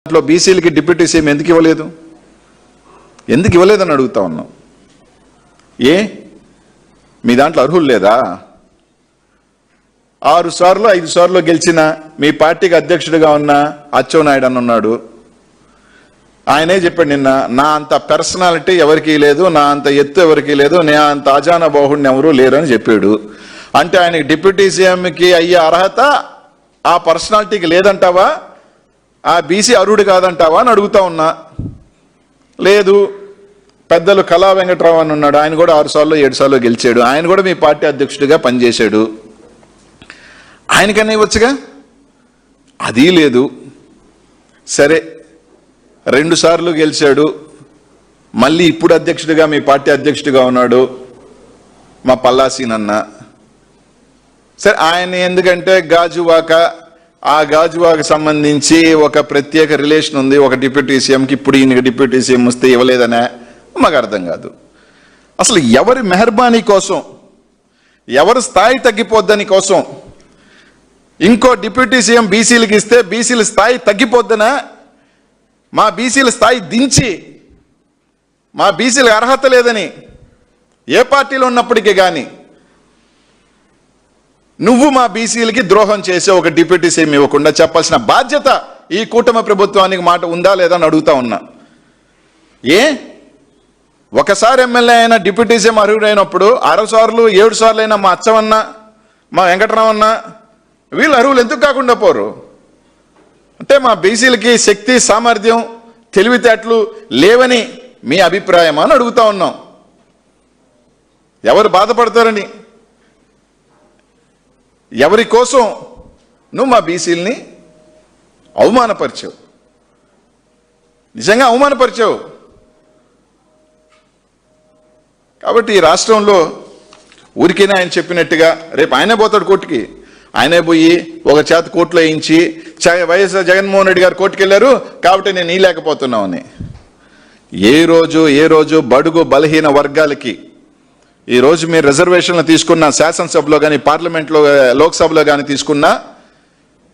దాంట్లో బీసీలకి deputy CM ఎందుకు ఇవ్వలేదని అడుగుతా ఉన్నాం. మీ దాంట్లో అర్హులు లేదా? 6 సార్లు 5 సార్లు గెలిచిన మీ పార్టీకి అధ్యక్షుడిగా ఉన్న అచ్చెన్నాయుడు అని ఉన్నాడు. ఆయనే చెప్పాడు నిన్న, నా అంత పర్సనాలిటీ ఎవరికి లేదు, నా అంత ఎత్తు ఎవరికి లేదు, నా అంత అజాన బాహుడిని ఎవరు లేరు అని చెప్పాడు. అంటే ఆయనకి డిప్యూటీ సీఎంకి అయ్యే అర్హత ఆ పర్సనాలిటీకి లేదంటావా? ఆ బీసీ అర్హుడు కాదంటావా అని అడుగుతా ఉన్నా. లేదు, పెద్దలు కళా వెంకట్రావు అని ఉన్నాడు, ఆయన కూడా 6 సార్లు 7 సార్లు గెలిచాడు, ఆయన కూడా మీ పార్టీ అధ్యక్షుడిగా పనిచేశాడు, ఆయనకన్నా ఇవ్వచ్చుగా. అది లేదు. సరే, 2 సార్లు గెలిచాడు, మళ్ళీ ఇప్పుడు అధ్యక్షుడిగా మీ పార్టీ అధ్యక్షుడిగా ఉన్నాడు మా పల్లాసీనన్న. సరే, ఆయన ఎందుకంటే గాజువాక, ఆ గాజువాక సంబంధించి ఒక ప్రత్యేక రిలేషన్ ఉంది ఒక డిప్యూటీ సీఎంకి, ఇప్పుడు ఈయనకి డిప్యూటీ సీఎం వస్తే ఇవ్వలేదనే మాకు అర్థం కాదు. అసలు ఎవరి మెహర్బానీ కోసం, ఎవరి స్థాయి తగ్గిపోద్దని కోసం ఇంకో డిప్యూటీ సీఎం బీసీలకు ఇస్తే బీసీల స్థాయి తగ్గిపోద్దనా? మా బీసీల స్థాయి దించి, మా బీసీలకు అర్హత లేదని ఏ పార్టీలో ఉన్నప్పటికీ కానీ నువ్వు మా బీసీలకి ద్రోహం చేసే ఒక డిప్యూటీ సీఎం ఇవ్వకుండా చెప్పాల్సిన బాధ్యత ఈ కూటమి ప్రభుత్వానికి మాట ఉందా లేదా అని అడుగుతా ఉన్నా. ఒకసారి ఎమ్మెల్యే అయినా డిప్యూటీ సీఎం అర్హుడైనప్పుడు 6 సార్లు 7 సార్లు అయినా మా అచ్చవన్న, మా వెంకటరామన్న వీళ్ళు అర్హులు ఎందుకు కాకుండా పోరు? అంటే మా బీసీలకి శక్తి, సామర్థ్యం, తెలివితేటలు లేవని మీ అభిప్రాయం అని అడుగుతా ఉన్నాం. ఎవరు బాధపడతారని, ఎవరి కోసం నువ్వు మా బీసీలని అవమానపరిచావు, నిజంగా అవమానపరిచావు. కాబట్టి ఈ రాష్ట్రంలో ఊరికైనా ఆయన చెప్పినట్టుగా రేపు ఆయనే పోతాడు కోర్టుకి, ఆయనే పోయి ఒక చేత కోర్టులో వేయించి వైఎస్ఆర్ జగన్మోహన్ రెడ్డి గారు కోర్టుకు వెళ్ళారు కాబట్టి నేను నీలేకపోతున్నామని. ఏ రోజు బడుగు బలహీన వర్గాలకి ఈరోజు మీరు రిజర్వేషన్లు తీసుకున్న శాసనసభలో కానీ, పార్లమెంట్లో, లోక్సభలో కానీ తీసుకున్నా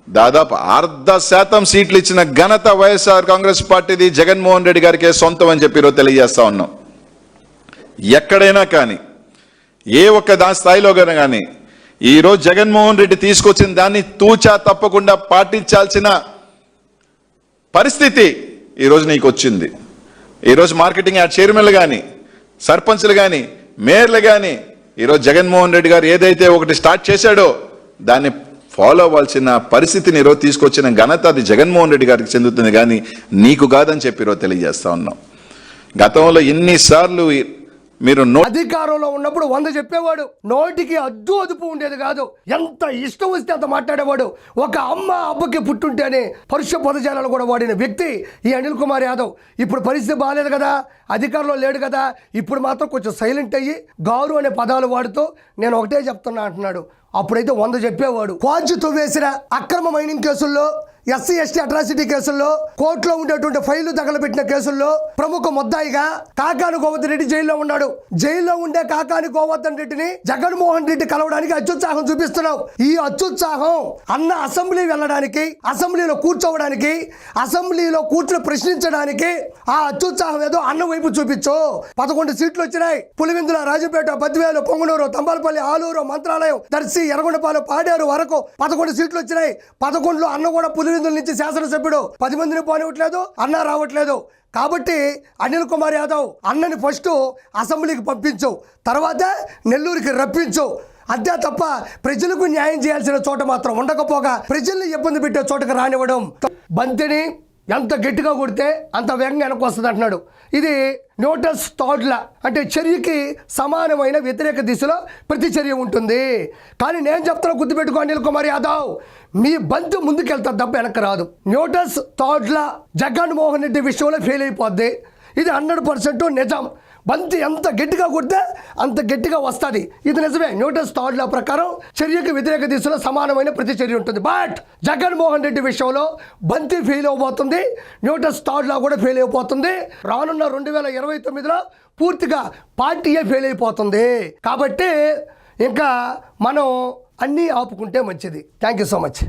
దాదాపు 0.5% సీట్లు ఇచ్చిన ఘనత వైఎస్ఆర్ కాంగ్రెస్ పార్టీది, జగన్మోహన్ రెడ్డి గారికే సొంతం అని చెప్పి ఈరోజు తెలియజేస్తా ఉన్నాం. ఎక్కడైనా కానీ, ఏ ఒక్క స్థాయిలో కానీ ఈరోజు జగన్మోహన్ రెడ్డి తీసుకొచ్చిన దాన్ని తూచా తప్పకుండా పాటించాల్సిన పరిస్థితి ఈరోజు నీకు వచ్చింది. ఈరోజు మార్కెటింగ్ యాడ్ చైర్మన్లు కానీ, సర్పంచ్లు కానీ, మేయర్లు కానీ ఈరోజు జగన్మోహన్ రెడ్డి గారు ఏదైతే ఒకటి స్టార్ట్ చేశాడో దాన్ని ఫాలో అవ్వాల్సిన పరిస్థితిని ఈరోజు తీసుకొచ్చిన ఘనత అది జగన్మోహన్ రెడ్డి గారికి చెందుతుంది, కానీ నీకు కాదని చెప్పి ఈరోజు తెలియజేస్తా ఉన్నాం. గతంలో ఎన్నిసార్లు మీరు అధికారంలో ఉన్నప్పుడు 100 చెప్పేవాడు, నోటికి అదుపు ఉండేది కాదు, ఎంత ఇష్టం వస్తే అంత మాట్లాడేవాడు. ఒక అమ్మ అబ్బకి పుట్టుంటేనే పరుష పదజాలాలు కూడా వాడిన వ్యక్తి ఈ అనిల్ కుమార్ యాదవ్. ఇప్పుడు పరిస్థితి బాగాలేదు కదా, అధికారంలో లేడు కదా, ఇప్పుడు మాత్రం కొంచెం సైలెంట్ అయ్యి గారు అనే పదాలు వాడుతూ నేను ఒకటే చెప్తున్నా అంటున్నాడు. అప్పుడైతే 100 చెప్పేవాడు. క్వాడ్జితో వేసిన అక్రమ మైనింగ్ కేసుల్లో, ఎస్సీ ఎస్టీ అట్రాసిటీ కేసుల్లో, కోర్టులో ఉండేటువంటి ఫైళ్లు తగలబెట్టిన కేసుల్లో ప్రముఖ ముద్దాయిగా కాకాని గోవర్ధన్ రెడ్డి జైల్లో ఉన్నాడు. జైల్లో ఉండే కాకాని గోవర్ధన్ రెడ్డిని జగన్మోహన్ రెడ్డి కలవడానికి అత్యుత్సాహం చూపిస్తున్నావు. ఈ అత్యుత్సాహం అన్న అసెంబ్లీ వెళ్ళడానికి, అసెంబ్లీలో కూర్చోవడానికి, అసెంబ్లీలో కూర్చుని ప్రశ్నించడానికి ఆ అత్యుత్సాహం ఏదో అన్న వైపు చూపించు. 11 సీట్లు వచ్చినాయి. పులివెందుల, రాజపేట, బద్వేలు, పొంగనూరు, తంబాలపల్లి, ఆలూరు, మంత్రాలయం, దర్శి, ఎర్రగొండపాలెం, పాడేరు వరకు 11 సీట్లు వచ్చినాయి. 11లో అన్న కూడా పులివెందుల నుంచి శాసనసభ్యుడు 10 మందిని పోనివ్వట్లేదు, అన్న రావట్లేదు. కాబట్టి అనిల్ కుమార్ యాదవ్ అన్నని ఫస్ట్ అసెంబ్లీకి పంపించు, తర్వాత నెల్లూరుకి రప్పించు. అంతే తప్ప ప్రజలకు న్యాయం చేయాల్సిన చోట మాత్రం ఉండకపోగా ప్రజల్ని ఇబ్బంది పెట్టే చోటకు రానివ్వడం. బంతిని ఎంత గట్టిగా కొడితే అంత వేగంగా వెనక్కి వస్తుంది అంటున్నాడు. ఇది న్యూటన్స్ థర్డ్ లా, అంటే చర్యకి సమానమైన వ్యతిరేక దిశలో ప్రతి చర్య ఉంటుంది. కానీ నేను చెప్తాను, గుర్తుపెట్టుకో అనిల్ కుమార్ యాదవ్, మీ బంతి ముందుకెళ్తా తప్ప వెనక్కి రాదు. Newton's third law Jaganmohan Reddy విషయంలో ఫెయిల్ అయిపోద్ది. ఇది 100% నిజం. బంతి ఎంత గట్టిగా కొడితే అంత గట్టిగా వస్తుంది. ఇది నిజమే. న్యూటన్స్ థర్డ్ లా ప్రకారం చర్యకు వ్యతిరేక దిశలో సమానమైన ప్రతి చర్య ఉంటుంది. బట్ జగన్మోహన్ రెడ్డి విషయంలో బంతి ఫెయిల్ అవబోతుంది, న్యూటన్స్ థర్డ్ లా కూడా ఫెయిల్ అయిపోతుంది. రానున్న 2029లో పూర్తిగా పార్టీయే ఫెయిల్ అయిపోతుంది. కాబట్టి ఇంకా మనం అన్నీ ఆపుకుంటే మంచిది. Thank you so much.